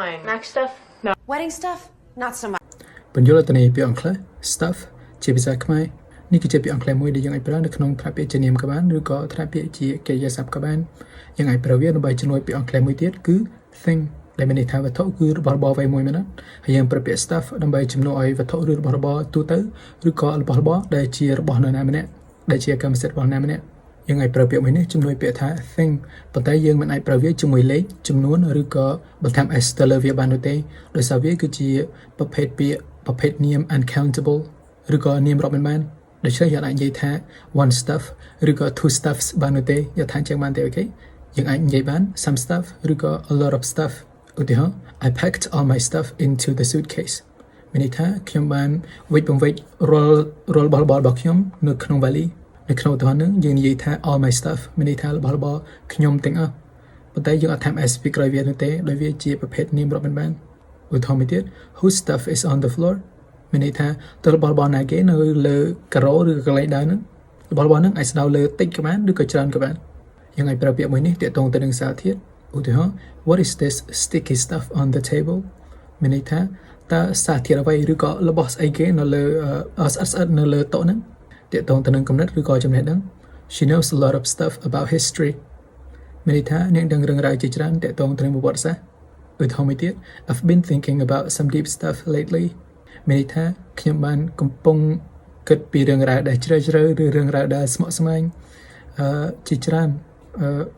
fine. Mac stuff? No. Wedding stuff? Not so much. បញ្យល់ទៅនៃពាក្យអង់គ្លេស stuff ជាភាសាខ្មែរនេះគឺជាពាក្យអង់គ្លេសមួយដែលយើងអាចប្រើនៅក្នុងថ្នាក់ពាក្យជានាមក៏បានឬក៏ថ្នាក់ពាក្យជាកិរិយាសព្ទក៏បានយើងអាចប្រើវាដើម្បីជំនួយពាក្យអង់គ្លេសមួយទៀតគឺ thing ដែលមានន័យថាវត្ថុគឺរបស់របរអ្វីមួយមែនទេហើយយើងប្រើពាក្យ stuff ដើម្បីជំនួយឲ្យវត្ថុឬរបស់របរទូទៅឬក៏របស់របរដែលជារបស់នរណាម្នាក់ដែលជាកម្មសិទ្ធិរបស់នរណាម្នាក់យើងអាចប្រើពាក្យមួយនេះជំនួយពាក្យថា thing ប៉ុន្តែយើងមិនអាចប្រើវាជាមួយលេខចំនួនឬក៏បន្ថែម s ទៅលើវាបាននោះទេដោយសារវាគឺជាប្រភេទពាក្យប្រភេទនាម uncountable ឬក៏នាមរាប់មិនបានដូច្នេះយើងអាចនិយាយថា one stuff ឬក៏ two stuffs បាននោះទេយកថាចឹងបានទេអូខេយើងអាចនិយាយបាន some stuff ឬក៏ a lot of stuff ឧទាហរណ៍ I packed all my stuff into the suitcase មានន័យថាខ្ញុំបានវិច្ចបំវិច្ចរាល់របស់ខ្ញុំនៅក្នុង vali នៅក្នុងឧទាហរណ៍ហ្នឹងយើងនិយាយថា all my stuff មានន័យថារបស់ខ្ញុំទាំងអស់ប៉ុន្តែយើងអត់ថែម s ពីក្រោយវានោះទេដោយវាជាប្រភេទនាមរាប់មិនបានឧទាហរណ៍មួយទៀត whose stuff is on the floor មានន័យថាតើរបស់ណាគេនៅលើការ៉ូឬកន្លែងដើរហ្នឹងរបស់ហ្នឹងអាចស្ដៅលើតិចក៏បានឬក៏ច្រើនក៏បានយើងអាចប្រើពាក្យមួយនេះទាក់ទងទៅនឹងសារធាតុឧទាហរណ៍ what is this sticky stuff on the table មានន័យថាតើសារធាតុអ្វីឬក៏របស់ស្អីគេនៅលើស្អិតនៅលើតុហ្នឹងទាក់ទងទៅនឹងគំនិតឬក៏ចំណេះដឹង she knows a lot of stuff about history មានន័យថានាងដឹងរឿងរ៉ាវជាច្រើនទាក់ទងទៅនឹងប្រវត្តិសាស្ត្រឧទាហរណ៍មួយទៀត I've been thinking about some deep stuff lately មានន័យថាខ្ញុំបានកំពុងគិតពីរឿងរ៉ាវដែលជ្រៅជ្រៅឬរឿងរ៉ាវដែលស្មុគស្មាញជាច្រើន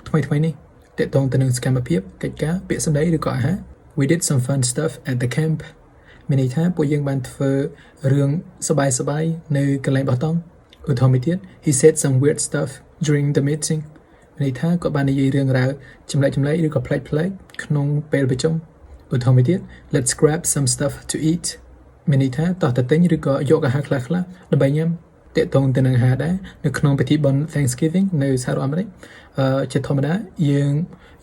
ថ្មីនេះទាក់ទងទៅនឹងសកម្មភាពកិច្ចការពាក្យសម្ដីឬក៏អាហារ We did some fun stuff at the camp មានន័យថាពួកយើងបានធ្វើរឿងសប្បាយនៅកន្លែងបោះតង់ឧទាហរណ៍មួយទៀត He said some weird stuff during the meeting មានន័យថាគាត់បាននិយាយរឿងរ៉ាវចម្លែកឬក៏ប្លែកក្នុងពេលប្រជុំឧទាហរណ៍មួយទៀត Let's grab some stuff to eat មានន័យថាតោះទៅទិញឬក៏យកអាហារខ្លះដើម្បីញ៉ាំទាក់ទងទៅនឹងអាហារដែរនៅក្នុងពិធីបុណ្យ Thanksgiving នៅសហរដ្ឋអាមេរិកជាធម្មតាយើង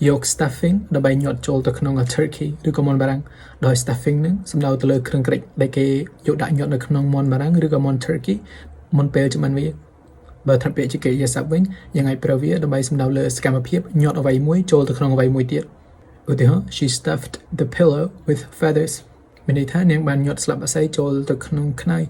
យក stuffing ដើម្បីញាត់ចូលទៅក្នុង turkey ឬក៏មាន់បារាំងដោយ stuffing ហ្នឹងសំដៅទៅលើគ្រឿងក្រិចដែលគេយកដាក់ញាត់នៅក្នុងមាន់បារាំងឬក៏មាន់ turkey មុនពេលចម្អិនវាបើថាពាក្យជាកិរិយាសព្ទវិញយើងអាចប្រើវាដើម្បីសំដៅលើសកម្មភាពញាត់អ្វីមួយចូលទៅក្នុងអ្វីមួយទៀតឧទាហរណ៍ She stuffed the pillow with feathers មានន័យថានាងបានញាត់ស្លាបបក្សីចូលទៅក្នុងខ្នើយ